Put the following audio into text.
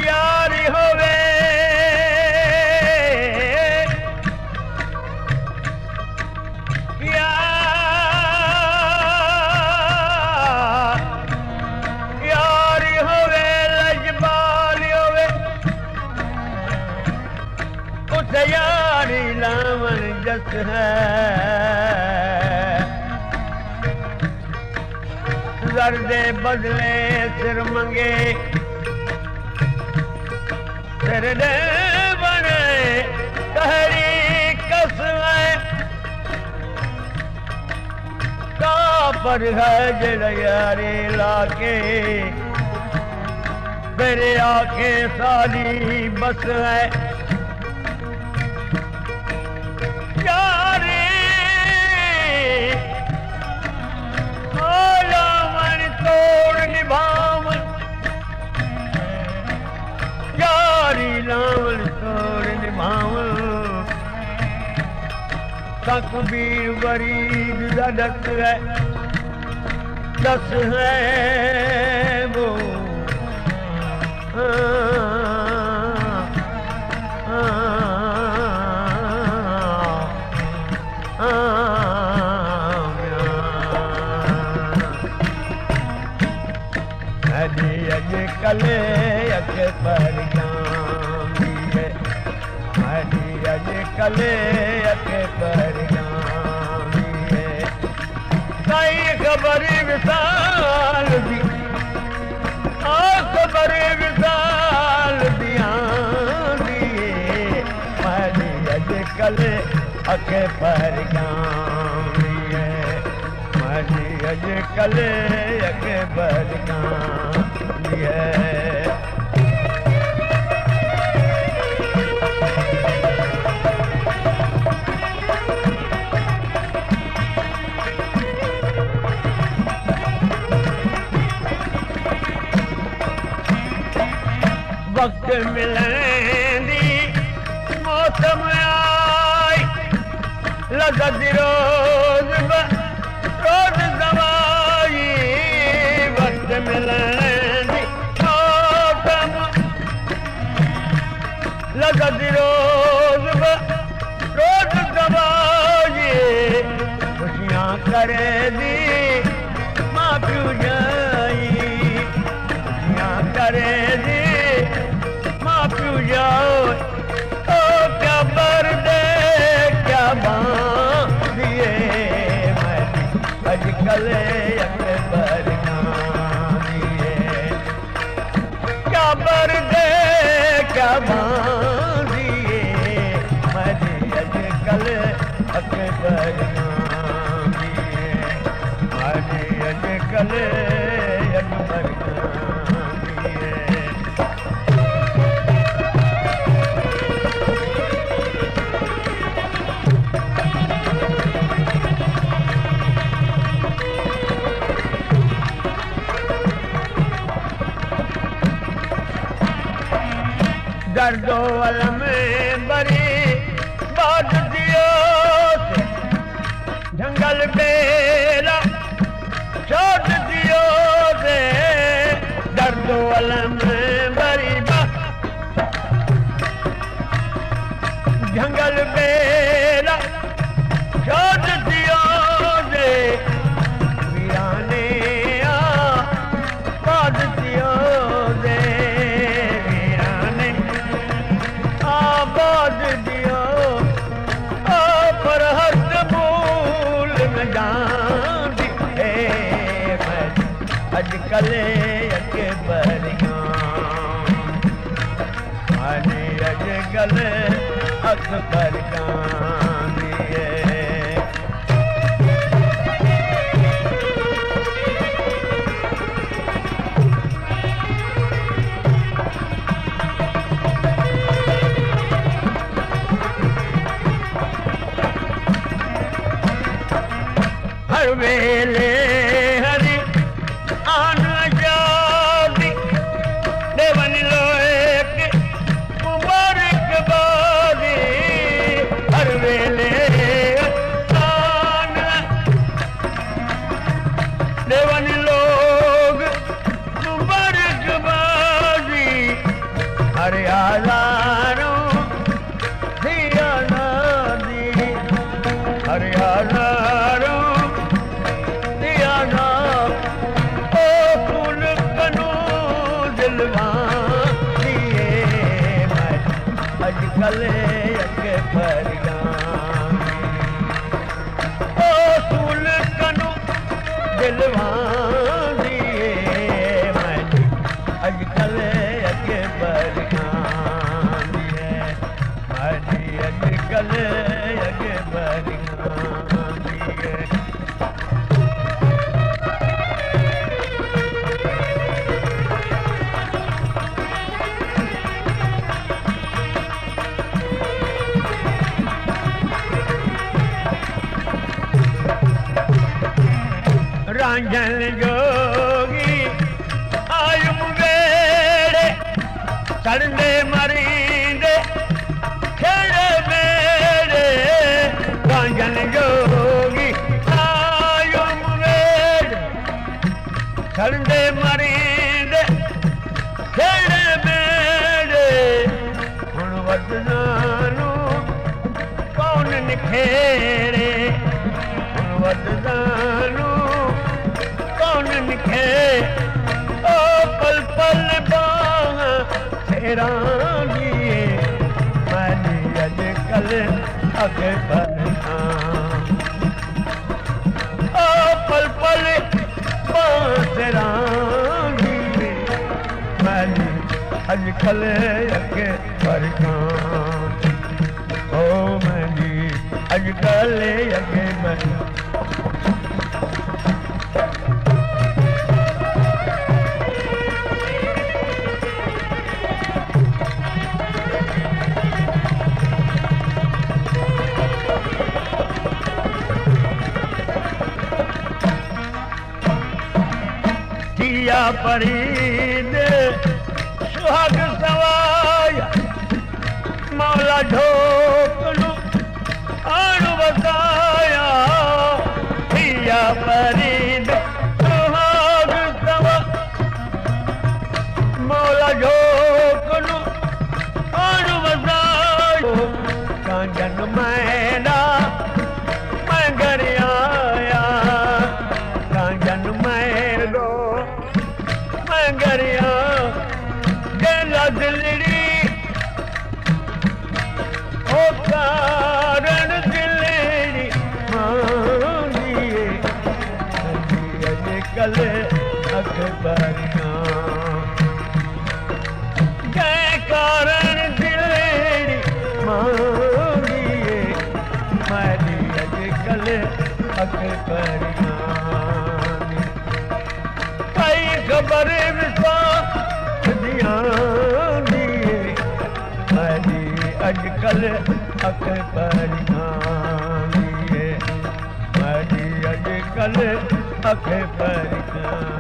यारी होवे यारी होवे लजबाली होवे उस यारी लावन जस है दर्दे बदले सिर मंगे सिर दे बने कहरी कसमें कापर है जड़ यारी लाके मेरे आके सारी बस है यारी लावन तोड़ निभावन यारी लावन तोड़ निभावन तकबीर गरीब धड़क है दस है वो कले अके पर जामी है हरी अजे कले अके पर जामी है कई खबर विशाल दी आ खबर विशाल दिया दिए हरी अजे कले अके पर जामी है हरी अजे कले अके पर जामी वक्त मिलंदी मौसम आई लगत रोज रोज दवाई वक्त मिलंदी मौसम लगत रोज रोज दवाई खुशियाँ करे दी माँ प्यू जाई खुशियाँ करे दी जाओ ओ क्या बर्दे क्या बांधिए मैं अजकल अकबर दिए क्या बर्दे क्या बांधिए मैं अजकल अकबर दिए मैं अजकल अकबर दर्दो अलम बरी बात दियो से जंगल बेरा छोड़ दियो से दर्दो अलम बरी बात जंगल बेरा छोड़ दियो से वीराने बात दियो से बाज दियो पर हर मूल में जान दिखे मैं अजकल अकबर माने अजकल अकबर दिए हर वेले हरी आन जाती देवन लोक मुबारक बादी हर वेले हरे हज़ारों दिया नादी हरे हज़ारों दिया ना ओ फूल कनू दिलवा दिए मैं अजकल अगे भरिया ओ फूल कनू दिलवा दिए मैं अजकल अगे भरिया अजकल अगे भरिया रांझन जोगी आयुम वेड़े चढ़ंदे मरींदे खेड़े वेड़े रांझन जोगी आयुम वेड़े चढ़ंदे मरींदे खेड़े वेड़े हुण वदनानू कौन निखेड़े हुण वदनानू कौन निखे ओ पल पल बाह तेरा दिए मैंने अजकल अगे बढ़ना ओ पल पल बाह तेरा दिए मैंने अजकल अगे बढ़ना ओ मैंने अजकल अगे बढ़ना किया परीद सुहाग सवाया मौला ढोकलू आणु बसाया किया परीद सुहाग सवा मौला ढोकलू आणु बसाया कांजन मैना मैं घर आया कांजन मैनो गरिया गला दिलड़ी ओ कारण दिलड़ी मांगिए अजकल अखबारियां के कारण दिलड़ी मांगिए मेरी अजकल अखबारियां खबर विश्वास दिया दिए मेरी अजकल अखबारियां दिए मेरी अजकल अखबारियां